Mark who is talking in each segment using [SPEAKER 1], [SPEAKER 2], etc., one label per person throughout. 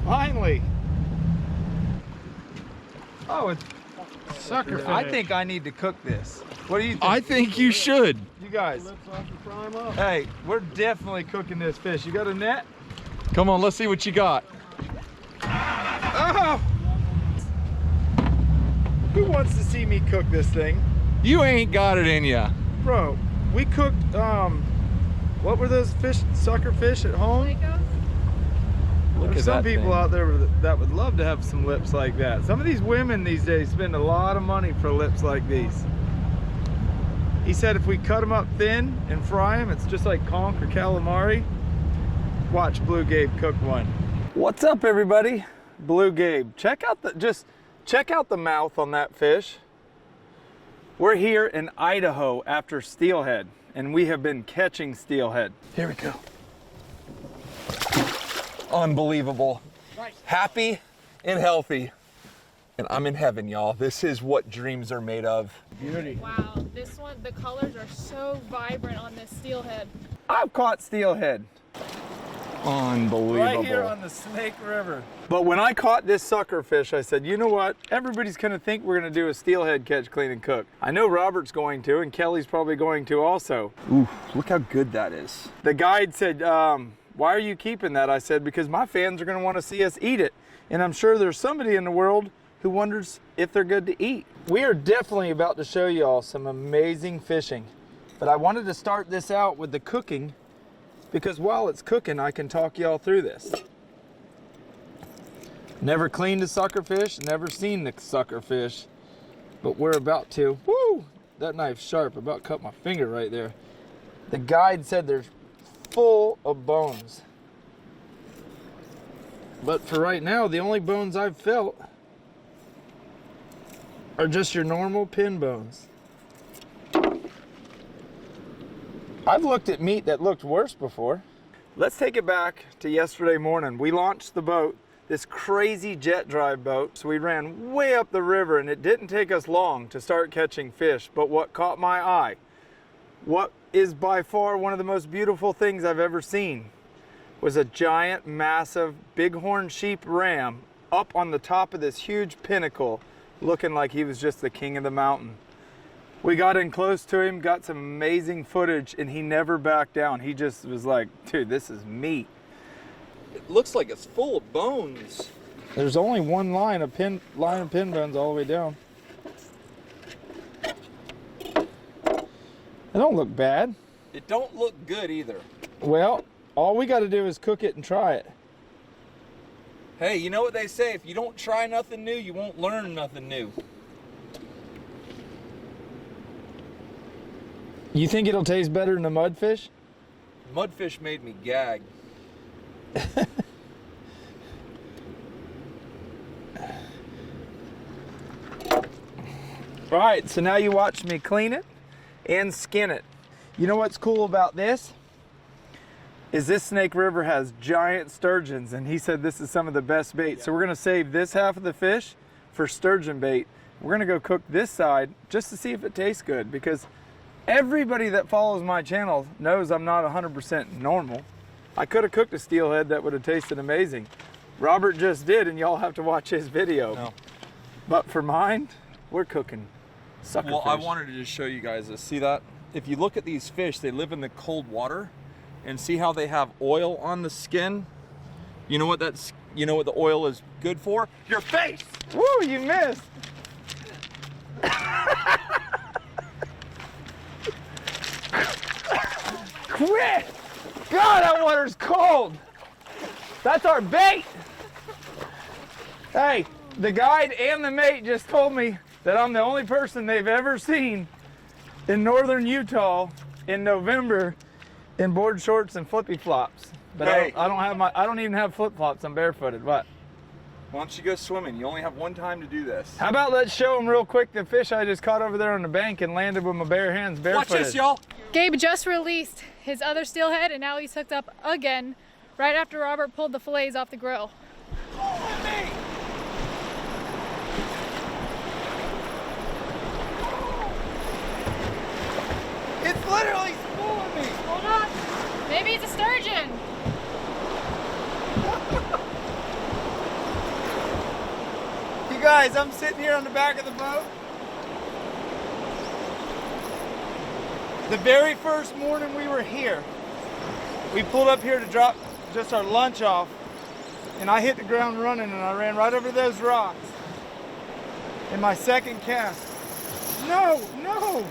[SPEAKER 1] Finally. Oh, it's sucker fish. I think I need to cook this. What do you think?
[SPEAKER 2] I think you should.
[SPEAKER 1] You guys. Hey, we're definitely cooking this fish. You got a net?
[SPEAKER 2] Come on, let's see what you got.
[SPEAKER 1] Oh! Who wants to see me cook this thing?
[SPEAKER 2] You ain't got it in ya.
[SPEAKER 1] Bro, we cooked, what were those fish, sucker fish at home? There's some people out there that would love to have some lips like that. Some of these women these days spend a lot of money for lips like these. He said if we cut them up thin and fry them, it's just like conch or calamari. Watch BlueGabe cook one. What's up, everybody? BlueGabe. Check out the mouth on that fish. We're here in Idaho after steelhead, and we have been catching steelhead. Here we go. Unbelievable. Happy and healthy. And I'm in heaven, y'all. This is what dreams are made of. Beauty.
[SPEAKER 3] Wow, this one, the colors are so vibrant on this steelhead.
[SPEAKER 1] I've caught steelhead.
[SPEAKER 2] Unbelievable.
[SPEAKER 1] Right here on the Snake River. But when I caught this sucker fish, I said, you know what? Everybody's gonna think we're gonna do a steelhead catch, clean, and cook. I know Robert's going to, and Kelly's probably going to also. Ooh, look how good that is. The guide said, why are you keeping that? I said, because my fans are gonna wanna see us eat it. And I'm sure there's somebody in the world who wonders if they're good to eat. We are definitely about to show y'all some amazing fishing. But I wanted to start this out with the cooking, because while it's cooking, I can talk y'all through this. Never cleaned a sucker fish, never seen the sucker fish, but we're about to. Woo! That knife's sharp, about cut my finger right there. The guide said they're full of bones. But for right now, the only bones I've felt are just your normal pin bones. I've looked at meat that looked worse before. Let's take it back to yesterday morning. We launched the boat, this crazy jet drive boat. So we ran way up the river, and it didn't take us long to start catching fish. But what caught my eye, what is by far one of the most beautiful things I've ever seen, was a giant, massive, bighorn sheep ram up on the top of this huge pinnacle, looking like he was just the king of the mountain. We got in close to him, got some amazing footage, and he never backed down. He just was like, dude, this is meat.
[SPEAKER 2] It looks like it's full of bones.
[SPEAKER 1] There's only one line of pin bones all the way down. It don't look bad.
[SPEAKER 2] It don't look good either.
[SPEAKER 1] Well, all we got to do is cook it and try it.
[SPEAKER 2] Hey, you know what they say? If you don't try nothing new, you won't learn nothing new.
[SPEAKER 1] You think it'll taste better than the mudfish?
[SPEAKER 2] Mudfish made me gag.
[SPEAKER 1] All right, so now you watch me clean it and skin it. You know what's cool about this? Is this Snake River has giant sturgeons, and he said this is some of the best bait. Yeah. So we're gonna save this half of the fish for sturgeon bait. We're gonna go cook this side just to see if it tastes good, because everybody that follows my channel knows I'm not 100% normal. I could have cooked a steelhead that would have tasted amazing. Robert just did, and y'all have to watch his video. No. But for mine, we're cooking sucker fish.
[SPEAKER 2] I wanted to just show you guys this. See that? If you look at these fish, they live in the cold water, and see how they have oil on the skin? You know what the oil is good for? Your face!
[SPEAKER 1] Woo, you missed! Quit! God, that water's cold! That's our bait! Hey, the guide and the mate just told me that I'm the only person they've ever seen in northern Utah in November in board shorts and flippy flops. But hey, I don't even have flip flops. I'm barefooted. What?
[SPEAKER 2] Why don't you go swimming? You only have one time to do this.
[SPEAKER 1] How about let's show them real quick the fish I just caught over there on the bank and landed with my bare hands barefooted.
[SPEAKER 2] Watch this, y'all.
[SPEAKER 3] Gabe just released his other steelhead, and now he's hooked up again right after Robert pulled the fillets off the grill.
[SPEAKER 1] It's literally spooling me.
[SPEAKER 3] Hold on. Maybe it's a sturgeon.
[SPEAKER 1] guys, I'm sitting here on the back of the boat. The very first morning we were here, we pulled up here to drop just our lunch off, and I hit the ground running and I ran right over those rocks. In my second cast. No, no!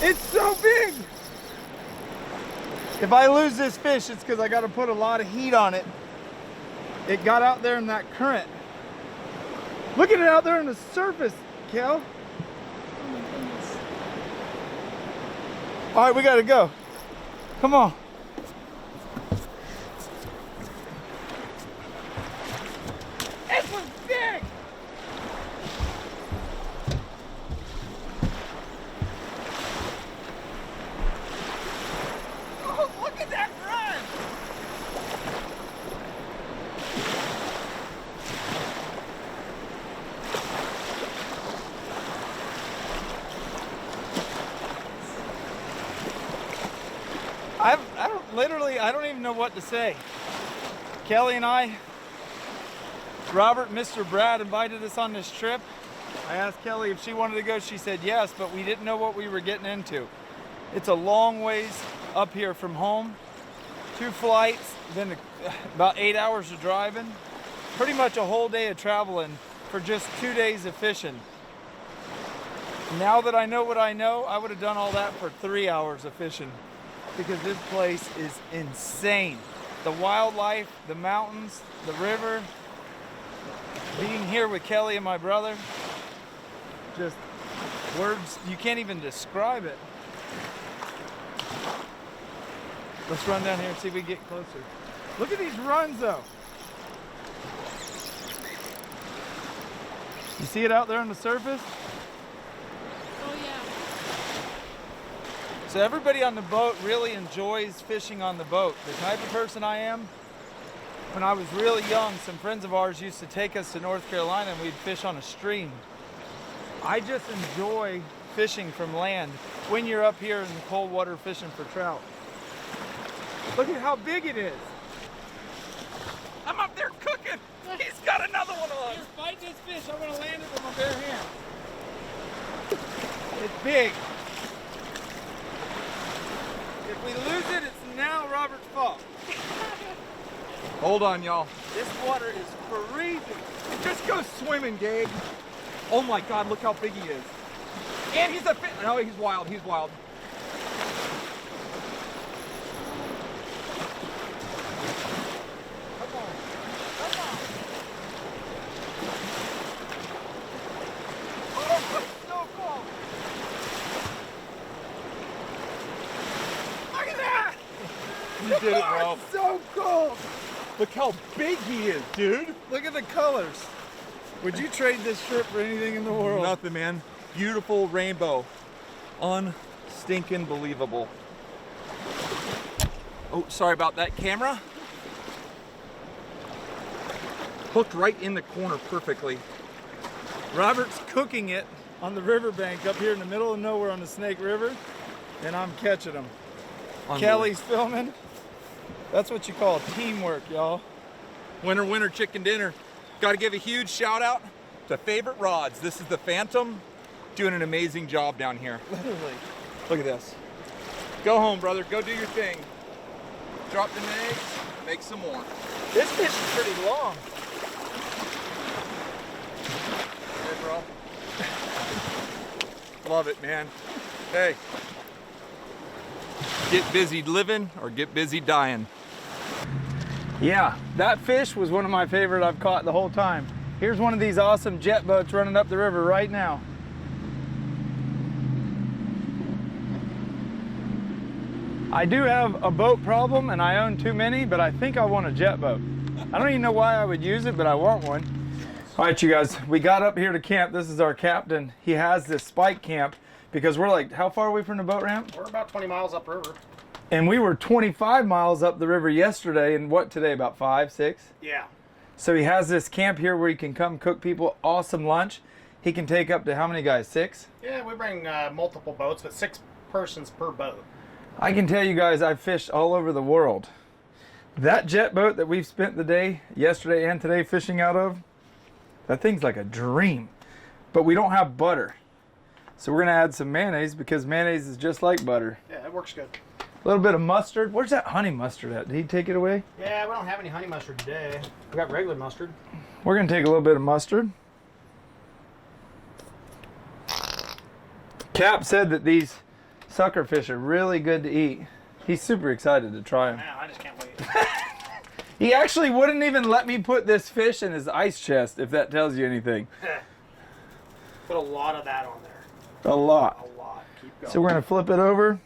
[SPEAKER 1] It's so big! If I lose this fish, it's because I got to put a lot of heat on it. It got out there in that current. Look at it out there on the surface, Kel.
[SPEAKER 3] Oh my goodness.
[SPEAKER 1] All right, we got to go. Come on. This was big! Oh, look at that run! I don't even know what to say. Kelly and I, Robert and Mr. Brad invited us on this trip. I asked Kelly if she wanted to go. She said yes, but we didn't know what we were getting into. It's a long ways up here from home. 2 flights, then about 8 hours of driving. Pretty much a whole day of traveling for just 2 days of fishing. Now that I know what I know, I would have done all that for 3 hours of fishing, because this place is insane. The wildlife, the mountains, the river, being here with Kelly and my brother, just words, you can't even describe it. Let's run down here and see if we can get closer. Look at these runs though. You see it out there on the surface?
[SPEAKER 3] Oh yeah.
[SPEAKER 1] So everybody on the boat really enjoys fishing on the boat. The type of person I am, when I was really young, some friends of ours used to take us to North Carolina and we'd fish on a stream. I just enjoy fishing from land when you're up here in the cold water fishing for trout. Look at how big it is.
[SPEAKER 2] I'm up there cooking. He's got another one on.
[SPEAKER 1] Here, fight this fish. I want to land it with my bare hand. It's big. If we lose it, it's now Robert's fault.
[SPEAKER 2] Hold on, y'all.
[SPEAKER 1] This water is freezing.
[SPEAKER 2] Just go swimming, Gabe. Oh my God, look how big he is. And he's a fish. No, he's wild. He's wild.
[SPEAKER 1] Come on. Come on. Oh, it's so cold. Look at that.
[SPEAKER 2] You did it, bro.
[SPEAKER 1] Oh, it's so cold.
[SPEAKER 2] Look how big he is, dude.
[SPEAKER 1] Look at the colors. Would you trade this trip for anything in the world?
[SPEAKER 2] Nothing, man. Beautiful rainbow. Unstinking believable. Oh, sorry about that, camera. Hooked right in the corner perfectly.
[SPEAKER 1] Robert's cooking it on the riverbank up here in the middle of nowhere on the Snake River, and I'm catching them. Kelly's filming. That's what you call teamwork, y'all.
[SPEAKER 2] Winner, winner, chicken dinner. Got to give a huge shout out to Favorite Rods. This is the Phantom, doing an amazing job down here.
[SPEAKER 1] Literally.
[SPEAKER 2] Look at this. Go home, brother. Go do your thing. Drop the eggs, make some more.
[SPEAKER 1] This fish is pretty long.
[SPEAKER 2] Hey, bro. Love it, man. Hey. Get busy living or get busy dying.
[SPEAKER 1] Yeah, that fish was one of my favorite I've caught the whole time. Here's one of these awesome jet boats running up the river right now. I do have a boat problem and I own too many, but I think I want a jet boat. I don't even know why I would use it, but I want one. All right, you guys, we got up here to camp. This is our captain. He has this spike camp because we're like, how far are we from the boat ramp?
[SPEAKER 4] We're about 20 miles upriver.
[SPEAKER 1] And we were 25 miles up the river yesterday, and what today, about 5, 6?
[SPEAKER 4] Yeah.
[SPEAKER 1] So he has this camp here where he can come cook people awesome lunch. He can take up to how many guys, 6?
[SPEAKER 4] Yeah, we bring multiple boats, but 6 persons per boat.
[SPEAKER 1] I can tell you guys I've fished all over the world. That jet boat that we've spent the day, yesterday and today, fishing out of, that thing's like a dream. But we don't have butter. So we're gonna add some mayonnaise because mayonnaise is just like butter.
[SPEAKER 4] Yeah, it works good.
[SPEAKER 1] A little bit of mustard. Where's that honey mustard at? Did he take it away?
[SPEAKER 4] Yeah, we don't have any honey mustard today. We got regular mustard.
[SPEAKER 1] We're gonna take a little bit of mustard. Cap said that these sucker fish are really good to eat. He's super excited to try them.
[SPEAKER 4] Man, I just can't wait.
[SPEAKER 1] He actually wouldn't even let me put this fish in his ice chest, if that tells you anything.
[SPEAKER 4] Put a lot of that on there.
[SPEAKER 1] A lot.
[SPEAKER 4] A lot. Keep going.
[SPEAKER 1] So we're gonna flip it over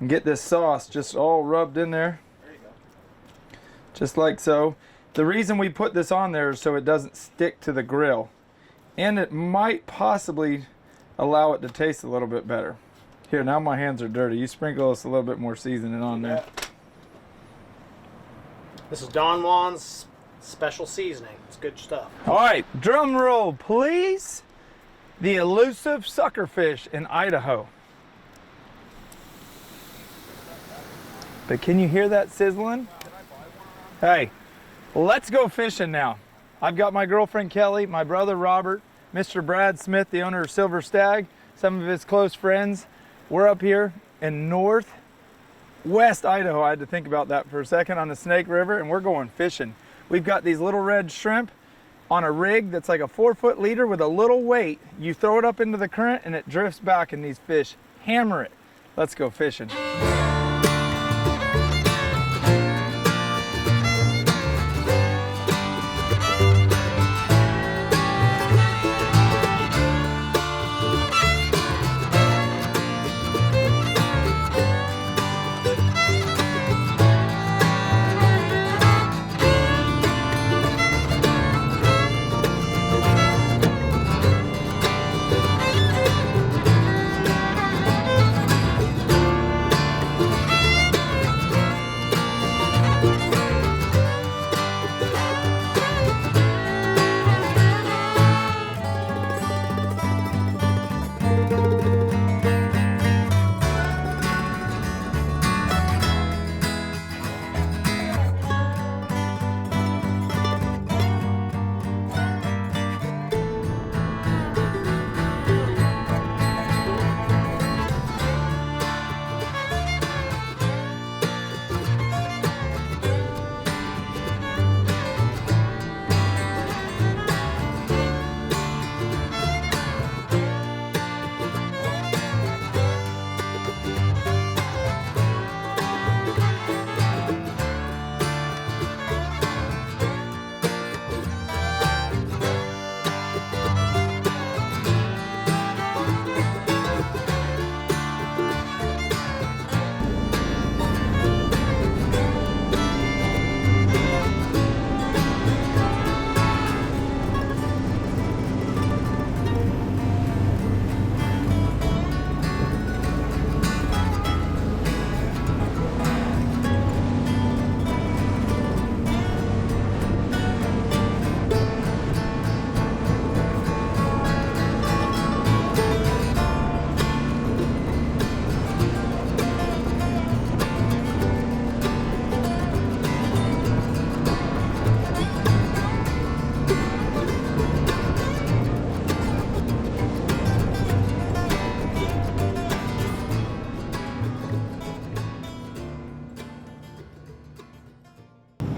[SPEAKER 1] and get this sauce just all rubbed in there.
[SPEAKER 4] There you go.
[SPEAKER 1] Just like so. The reason we put this on there is so it doesn't stick to the grill. And it might possibly allow it to taste a little bit better. Here, now my hands are dirty. You sprinkle us a little bit more seasoning on there.
[SPEAKER 4] This is Don Juan's special seasoning. It's good stuff.
[SPEAKER 1] All right, drum roll, please. The elusive suckerfish in Idaho. But can you hear that sizzling? Hey, let's go fishing now. I've got my girlfriend Kelly, my brother Robert, Mr. Brad Smith, the owner of Silver Stag, some of his close friends. We're up here in northwest Idaho. I had to think about that for a second, on the Snake River, and we're going fishing. We've got these little red shrimp on a rig that's like a 4-foot leader with a little weight. You throw it up into the current and it drifts back, and these fish hammer it. Let's go fishing.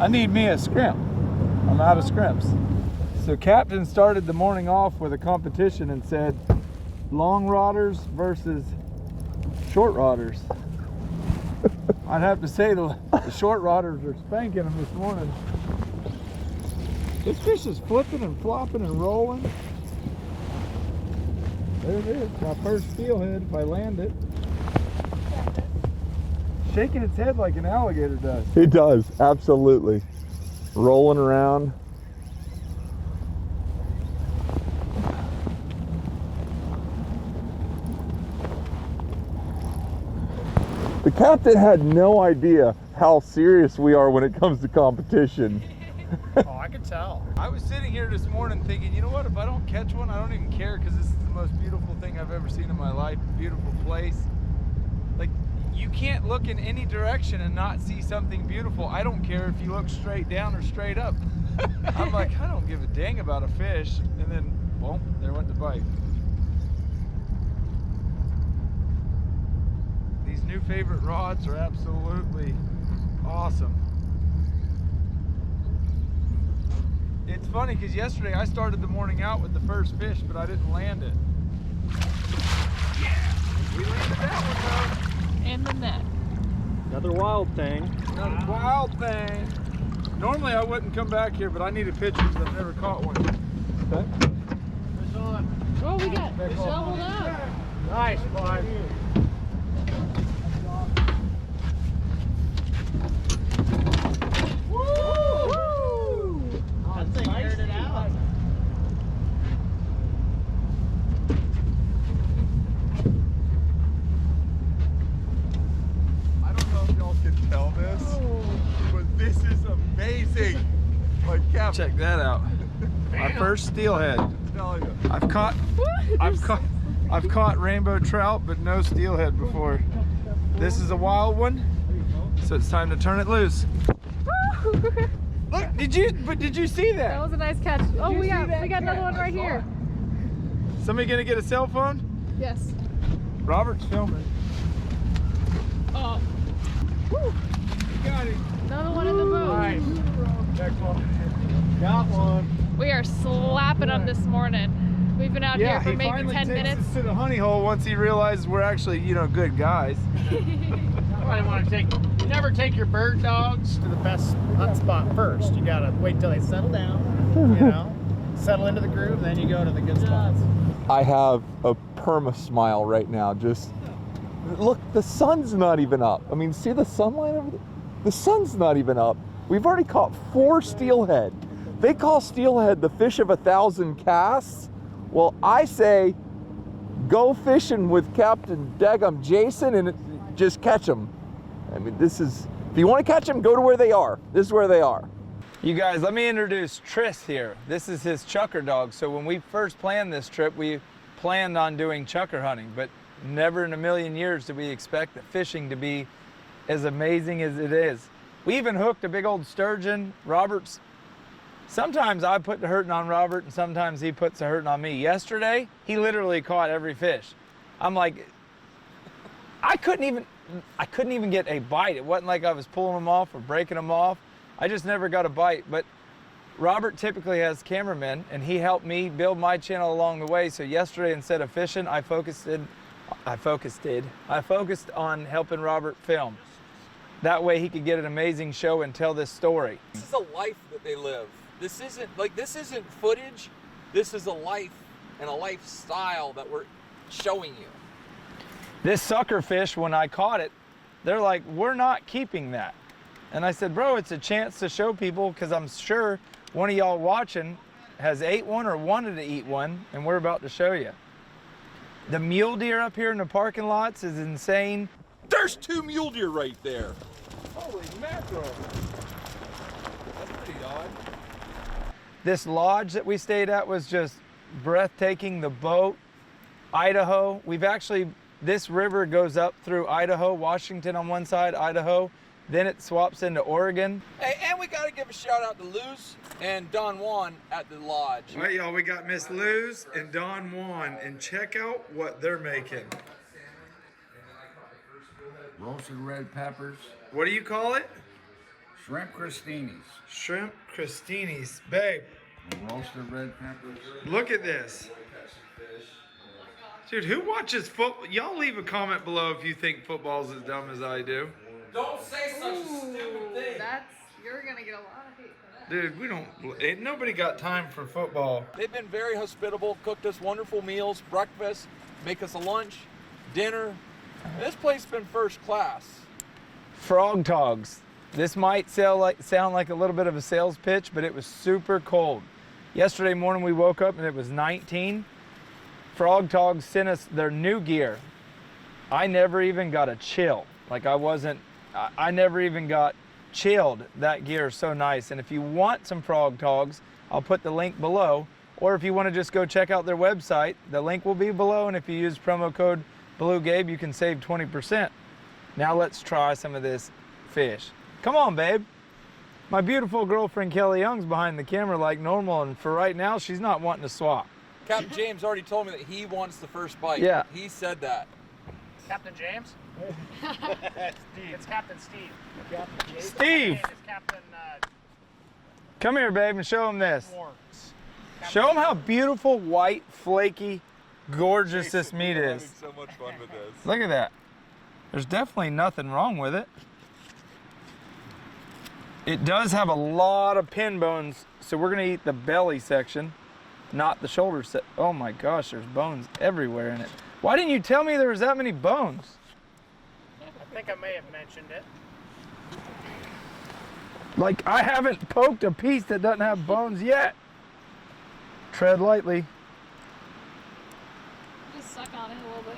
[SPEAKER 1] I need me a scrimp. I'm out of scrimps. So Captain started the morning off with a competition and said, long rodders versus short rodders. I'd have to say the short rodders are spanking them this morning. This fish is flipping and flopping and rolling. There it is, my first steelhead if I land it. Shaking its head like an alligator does.
[SPEAKER 2] It does, absolutely. Rolling around. The captain had no idea how serious we are when it comes to competition.
[SPEAKER 4] Oh, I could tell.
[SPEAKER 1] I was sitting here this morning thinking, you know what, if I don't catch one, I don't even care, because this is the most beautiful thing I've ever seen in my life. Beautiful place. Like, you can't look in any direction and not see something beautiful. I don't care if you look straight down or straight up. I'm like, I don't give a dang about a fish. And then, boom, there went the bite. These new favorite rods are absolutely awesome. It's funny because yesterday I started the morning out with the first fish, but I didn't land it. Yeah, we landed that one though.
[SPEAKER 3] In the net.
[SPEAKER 4] Another wild thing.
[SPEAKER 1] Another wild thing. Normally I wouldn't come back here, but I need a picture because I've never caught one. Okay.
[SPEAKER 4] Fish on.
[SPEAKER 3] Oh, we got shoveled up.
[SPEAKER 4] Nice, bud.
[SPEAKER 3] Woo!
[SPEAKER 4] That thing aired it out.
[SPEAKER 2] I don't know if y'all can tell this, but this is amazing. Like, Cap,
[SPEAKER 1] Check that out. My first steelhead.
[SPEAKER 2] tell you.
[SPEAKER 1] I've caught rainbow trout, but no steelhead before. This is a wild one, so it's time to turn it loose. Look, did you see
[SPEAKER 3] That
[SPEAKER 1] that?
[SPEAKER 3] was a nice catch. Oh,
[SPEAKER 1] you
[SPEAKER 3] we
[SPEAKER 1] see
[SPEAKER 3] got
[SPEAKER 1] that
[SPEAKER 3] another
[SPEAKER 1] catch?
[SPEAKER 3] one right here.
[SPEAKER 1] Somebody gonna get a cell phone?
[SPEAKER 3] Yes.
[SPEAKER 1] Robert's filming.
[SPEAKER 3] Oh,
[SPEAKER 1] You got it.
[SPEAKER 3] another one in the boat.
[SPEAKER 4] Nice. Next one. Got one.
[SPEAKER 3] We are slapping them this morning. We've been out here for
[SPEAKER 1] he
[SPEAKER 3] maybe
[SPEAKER 1] finally
[SPEAKER 3] 10
[SPEAKER 1] takes
[SPEAKER 3] minutes.
[SPEAKER 1] us to the honey hole once he realizes we're actually, good guys.
[SPEAKER 4] Somebody want to you never take your bird dogs to the best hunt spot first. You gotta wait till they settle down, settle into the groove, and then you go to the good spots.
[SPEAKER 2] I have a perma smile right now. Just look, the sun's not even up. I mean, see the sunlight over there? The sun's not even up. We've already caught 4 steelhead. They call steelhead the fish of 1,000 casts. Well, I say go fishing with Captain Daggum Jason and just catch them. I mean, if you want to catch them, go to where they are. This is where they are.
[SPEAKER 1] You guys, let me introduce Tris here. This is his chucker dog. So when we first planned this trip, we planned on doing chucker hunting, but never in a million years did we expect the fishing to be as amazing as it is. We even hooked a big old sturgeon. Sometimes I put the hurting on Robert and sometimes he puts the hurting on me. Yesterday, he literally caught every fish. I'm like, I couldn't even get a bite. It wasn't like I was pulling them off or breaking them off. I just never got a bite. But Robert typically has cameramen and he helped me build my channel along the way. So yesterday, instead of fishing, I focused on helping Robert film. That way he could get an amazing show and tell this story.
[SPEAKER 2] This is a life that they live. This isn't footage. This is a life and a lifestyle that we're showing you.
[SPEAKER 1] This sucker fish, when I caught it, they're like, we're not keeping that. And I said, bro, it's a chance to show people because I'm sure one of y'all watching has ate one or wanted to eat one, and we're about to show you. The mule deer up here in the parking lots is insane.
[SPEAKER 2] There's 2 mule deer right there.
[SPEAKER 1] Holy mackerel.
[SPEAKER 2] That's pretty odd.
[SPEAKER 1] This lodge that we stayed at was just breathtaking. The boat, Idaho. This river goes up through Idaho, Washington on one side, Idaho. Then it swaps into Oregon.
[SPEAKER 2] Hey, and we got to give a shout out to Luz and Don Juan at the lodge.
[SPEAKER 1] All right, y'all, we got Miss Luz and Don Juan, and check out what they're making.
[SPEAKER 5] Roasted red peppers,
[SPEAKER 1] What do you call it?
[SPEAKER 5] shrimp crostinis,
[SPEAKER 1] Shrimp crostinis. Babe,
[SPEAKER 5] roasted red peppers.
[SPEAKER 1] look at this. Dude, who watches football? Y'all leave a comment below if you think football's as dumb as I do.
[SPEAKER 2] Don't say such a stupid thing.
[SPEAKER 3] You're gonna get a lot of hate for that.
[SPEAKER 1] Dude, ain't nobody got time for football.
[SPEAKER 2] They've been very hospitable, cooked us wonderful meals, breakfast, make us a lunch, dinner. This place has been first class.
[SPEAKER 1] Frog Togs. This might sound like a little bit of a sales pitch, but it was super cold. Yesterday morning we woke up and it was 19. Frog Togs sent us their new gear. I never even got a chill. I never even got chilled. That gear is so nice. And if you want some Frog Togs, I'll put the link below. Or if you want to just go check out their website, the link will be below. And if you use promo code BlueGabe, you can save 20%. Now let's try some of this fish. Come on, babe. My beautiful girlfriend Kelly Young's behind the camera like normal, and for right now, she's not wanting to swap.
[SPEAKER 2] Captain James already told me that he wants the first bite.
[SPEAKER 1] Yeah.
[SPEAKER 2] He said that.
[SPEAKER 4] Captain James? It's Captain Steve.
[SPEAKER 1] Steve!
[SPEAKER 4] It's Captain
[SPEAKER 1] Come here, babe, and show him this.
[SPEAKER 4] Warnes.
[SPEAKER 1] Show him how beautiful, white, flaky, gorgeous this meat
[SPEAKER 2] We're
[SPEAKER 1] is.
[SPEAKER 2] having so much fun with this.
[SPEAKER 1] Look at that. There's definitely nothing wrong with it. It does have a lot of pin bones, so we're gonna eat the belly section, not the shoulder set. Oh my gosh, there's bones everywhere in it. Why didn't you tell me there was that many bones?
[SPEAKER 4] I think I may have mentioned it.
[SPEAKER 1] Like, I haven't poked a piece that doesn't have bones yet. Tread lightly.
[SPEAKER 3] Just suck on it a little bit.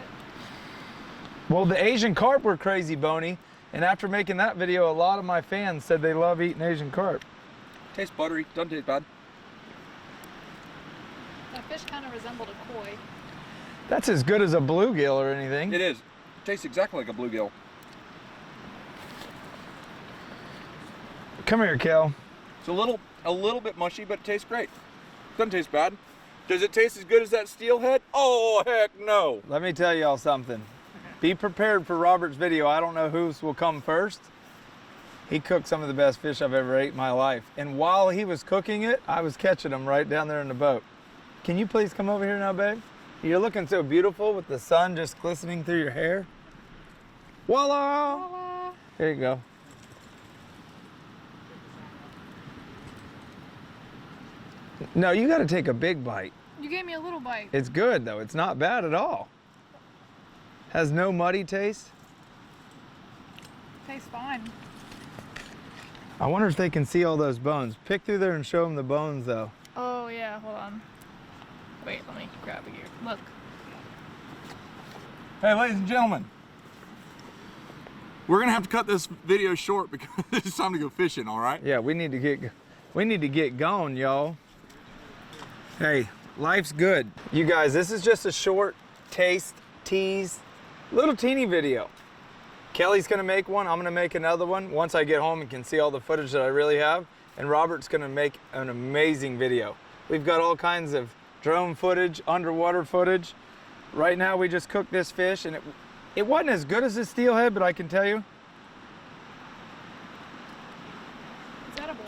[SPEAKER 1] Well, the Asian carp were crazy bony, and after making that video, a lot of my fans said they love eating Asian carp.
[SPEAKER 2] Tastes buttery, doesn't taste bad.
[SPEAKER 3] That fish kind of resembled a koi.
[SPEAKER 1] That's as good as a bluegill or anything.
[SPEAKER 2] It is. Tastes exactly like a bluegill.
[SPEAKER 1] Come here, Kel.
[SPEAKER 2] It's a little bit mushy, but it tastes great. Doesn't taste bad. Does it taste as good as that steelhead? Oh, heck no.
[SPEAKER 1] Let me tell y'all something. Be prepared for Robert's video. I don't know whose will come first. He cooked some of the best fish I've ever ate in my life. And while he was cooking it, I was catching them right down there in the boat. Can you please come over here now, babe? You're looking so beautiful with the sun just glistening through your hair. Voila!
[SPEAKER 3] Voila.
[SPEAKER 1] There you go. No, you got to take a big bite.
[SPEAKER 3] You gave me a little bite.
[SPEAKER 1] It's good though. It's not bad at all. Has no muddy taste.
[SPEAKER 3] Tastes fine.
[SPEAKER 1] I wonder if they can see all those bones. Pick through there and show them the bones though.
[SPEAKER 3] Oh yeah, hold on. Wait, let me grab it here. Look.
[SPEAKER 2] Hey, ladies and gentlemen, we're gonna have to cut this video short because it's time to go fishing. All right?
[SPEAKER 1] Yeah, we need to get going, y'all. Hey, life's good. You guys, this is just a short taste, tease, little teeny video. Kelly's gonna make one, I'm gonna make another one once I get home and can see all the footage that I really have. And Robert's gonna make an amazing video. We've got all kinds of drone footage, underwater footage. Right now we just cooked this fish and it wasn't as good as the steelhead, but I can tell you,
[SPEAKER 3] It's edible.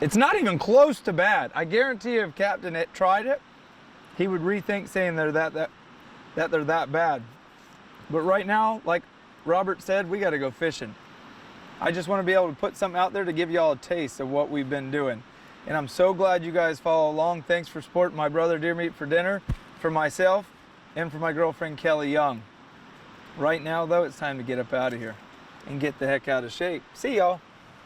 [SPEAKER 1] it's not even close to bad. I guarantee you if Captain had tried it, he would rethink saying they're that they're that bad. But right now, like Robert said, we gotta go fishing. I just wanna be able to put something out there to give y'all a taste of what we've been doing. And I'm so glad you guys follow along. Thanks for supporting my brother Deer Meat for dinner, for myself, and for my girlfriend Kelly Young. Right now though, it's time to get up out of here and get the heck out of shape. See y'all.